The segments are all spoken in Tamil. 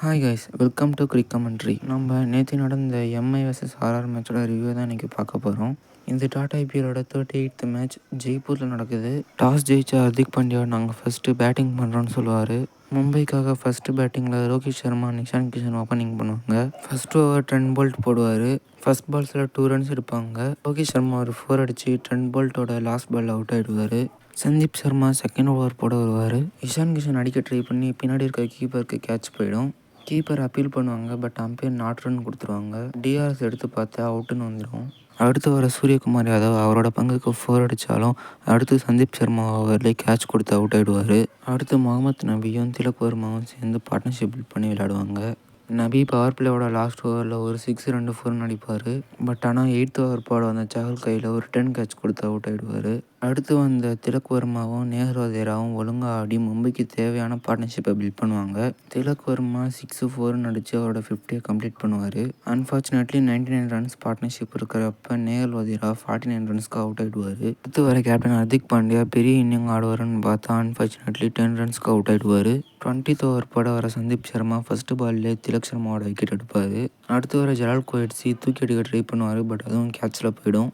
Hi guys, welcome to cric commentary. நம்ம நேற்று நடந்த எம்ஐ vs ஆர்ஆர் மேட்சோட ரிவ்யூ தான் இன்றைக்கி பார்க்க போகிறோம். இந்த டாடா ஐபிஎலோட 38th மேட்ச் ஜெய்ப்பூரில் நடக்குது. டாஸ் ஜெயிச்ச ஹர்திக் பாண்டியா நாங்கள் ஃபஸ்ட்டு பேட்டிங் பண்ணுறோன்னு சொல்லுவார். மும்பைக்காக ஃபஸ்ட்டு பேட்டிங்கில் ரோஹித் சர்மா, நிஷான் கிஷன் ஓப்பனிங் பண்ணுவாங்க. ஃபஸ்ட் ஓவர் ட்ரெண்ட் போல்ட் போடுவார். ஃபஸ்ட் பால்ஸில் 2 runs எடுப்பாங்க. ரோஹித் சர்மா ஒரு 4 அடித்து ட்ரெண்ட் போல்ட்டோட லாஸ்ட் பால் அவுட் ஆகிடுவார். சந்தீப் சர்மா செகண்ட் ஓவர் போட வருவார். இஷான் கிஷன் அடிக்க ட்ரை பண்ணி பின்னாடி இருக்க கீப்பருக்கு கேட்ச் போயிடும். கீப்பர் அப்பீல் பண்ணுவாங்க, பட் அம்பையர் நாட் ரன் கொடுத்துருவாங்க. டிஆர்எஸ் எடுத்து பார்த்தா அவுட்டுன்னு வந்துடும். அடுத்து வர சூரியகுமார் யாதவ் அவரோட பங்குக்கு 4 அடித்தாலும் அடுத்து சந்தீப் சர்மா ஓவர்லேயே கேட்ச் கொடுத்து அவுட் ஆகிடுவார். அடுத்து முகமது நபியும் திலக் வர்மாவும் சேர்ந்து பார்ட்னர்ஷிப் பில்ட் பண்ணி விளையாடுவாங்க. நபி பவர் பிளேயோட லாஸ்ட் ஓவரில் ஒரு 6 2 4 அடிப்பார். பட் ஆனால் 8th ஓவர் போட வந்த சஹல் கையில் ஒரு 10 கேட்ச் கொடுத்து அவுட் ஆகிடுவார். அடுத்து வந்த திலக் வர்மாவும் நேஹர் வதேராவும் ஒழுங்காக ஆடி மும்பைக்கு தேவையான பார்ட்னர்ஷிப்பை பில்ட் பண்ணுவாங்க. திலக் வர்மா 6 4 அடித்து அவரோட 50 கம்ப்ளீட் பண்ணுவார். அன்ஃபார்ச்சுனேட்லி 99 ரன்ஸ் பார்ட்னர்ஷிப் இருக்கிறப்ப நேஹர் வதேரா 49 ரன்ஸ்க்கு அவுட் ஆகிடுவார். அடுத்து வர கேப்டன் ஹர்திக் பாண்டியா பெரிய இன்னிங் ஆடுவார்னு பார்த்தா அன்ஃபார்ச்சுனேட்லி 10 ரன்ஸ்க்கு அவுட் ஆகிடுவார். 20th ஓவர் போட வர சந்தீப் சர்மா ஃபர்ஸ்ட் பால்லே திலக் சர்மாவோட விக்கெட் எடுப்பார். அடுத்து வர ஜலால் கோயட்ஸி தூக்கி எடுக்க ட்ரை பண்ணுவார், பட் அதுவும் கேட்சில் போயிடும்.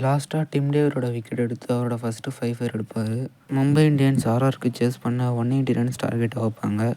லாஸ்ட்டாக டிம் டேவிடோட விக்கெட் எடுத்து அவரோட ஃபஸ்ட்டு 5 எடுப்பார். மும்பை இந்தியன்ஸ் ஆர்ஆருக்கு சேஸ் பண்ண 180 ரன்ஸ் டார்கெட்டாக வைப்பாங்க.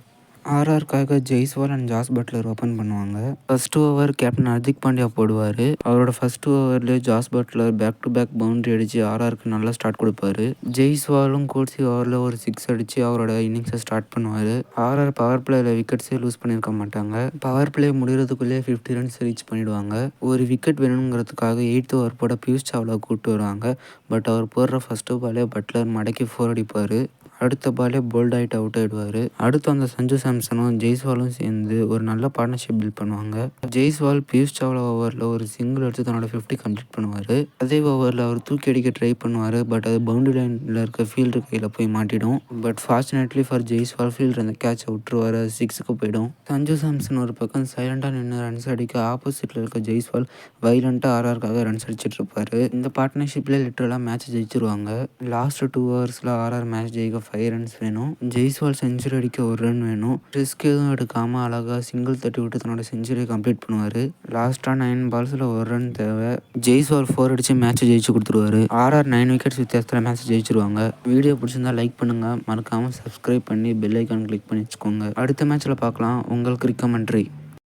ஆர்ஆருக்காக Jaiswal and Jos Buttler open பண்ணுவாங்க. First over captain Hardik Pandya போடுவார். அவரோட ஃபர்ஸ்ட் ஓவர்லேயே Jos Buttler back to back boundary அடித்து ஆர்ஆருக்கு நல்லா ஸ்டார்ட் கொடுப்பாரு. ஜெய்ஸ்வாலும் கடைசி ஓவரில் ஒரு 6 அடித்து அவரோட இன்னிங்ஸை ஸ்டார்ட் பண்ணுவார். ஆர்ஆர் பவர் பிளேயில் விக்கெட்ஸே லூஸ் பண்ணியிருக்க மாட்டாங்க. பவர் பிளே முடிகிறதுக்குள்ளேயே 50 ரன்ஸ் ரீச் பண்ணிவிடுவாங்க. ஒரு விக்கெட் வேணுங்கிறதுக்காக 8th ஓவர் போட பியூஷ் சாவ்லா கூப்பிட்டு வருவாங்க. பட் அவர் போடுற ஃபஸ்ட்டு பாலே பட்லர் மடக்கி 4 அடிப்பார். அடுத்த பாலே போல்ட் ஆகிட்டு அவுட் ஆகிடுவார். அடுத்து அந்த சஞ்சு சாம்சனும் ஜெய்ஸ்வாலும் சேர்ந்து ஒரு நல்ல பார்ட்னர்ஷிப் பில்ட் பண்ணுவாங்க. ஜெய்ஸ்வால் பியூஷ் சாவ்லா ஓவரில் ஒரு சிங்கிள் எடுத்து தன்னோட 50 கம்ப்ளீட் பண்ணுவார். அதே ஓவரில் அவர் தூக்கி அடிக்க ட்ரை பண்ணுவார், பட் அது பவுண்டரி லைனில் இருக்க ஃபீல்டர் கையில் போய் மாட்டிடும். But fortunately for Jaiswal fielder அந்த கேட்சை விட்டுருவார், 6க்கு போயிடும். சஞ்சு சாம்சன் ஒரு பக்கம் சைலண்டாக நின்று ரன்ஸ் அடிக்க ஆப்போசிட்டில் இருக்க ஜெய்ஸ்வால் வைலண்ட்டாக ஆர்ஆருக்காக ரன்ஸ் அடிச்சிட்டு இருப்பார். இந்த பார்ட்னர்ஷிப்லேயே லிட்டரலாக மேட்ச் ஜெயிச்சிருவாங்க. லாஸ்ட் 2 ஓவர்ஸில் ஆர்ஆர் மேட்ச் ஜெயிக்க 5 ரன்ஸ் வேணும். ஜெய்ஸ்வால் செஞ்சுரி அடிக்க 1 ரன் வேணும். ரிஸ்க் எதுவும் எடுக்காமல் அழகாக சிங்கிள் தட்டி விட்டு தன்னோட செஞ்சுரியை கம்ப்ளீட் பண்ணுவார். லாஸ்ட்டாக 9 பால்ஸில் 1 ரன் தேவை. ஜெய்ஸ்வால் 4 அடித்து மேட்ச்சை ஜெயிச்சு கொடுத்துருவாரு. ஆர்ஆர் 9 விக்கெட்ஸ் வித்தியாசத்தில் மேட்ச் ஜெயிச்சிருவாங்க. வீடியோ பிடிச்சிருந்தா லைக் பண்ணுங்கள், மறக்காமல் சப்ஸ்கிரைப் பண்ணி பெல் ஐக்கான் கிளிக் பண்ணி வச்சுக்கோங்க. அடுத்த மேட்ச்சில் பார்க்கலாம். உங்கள் கிரிக் கமெண்ட்ரி.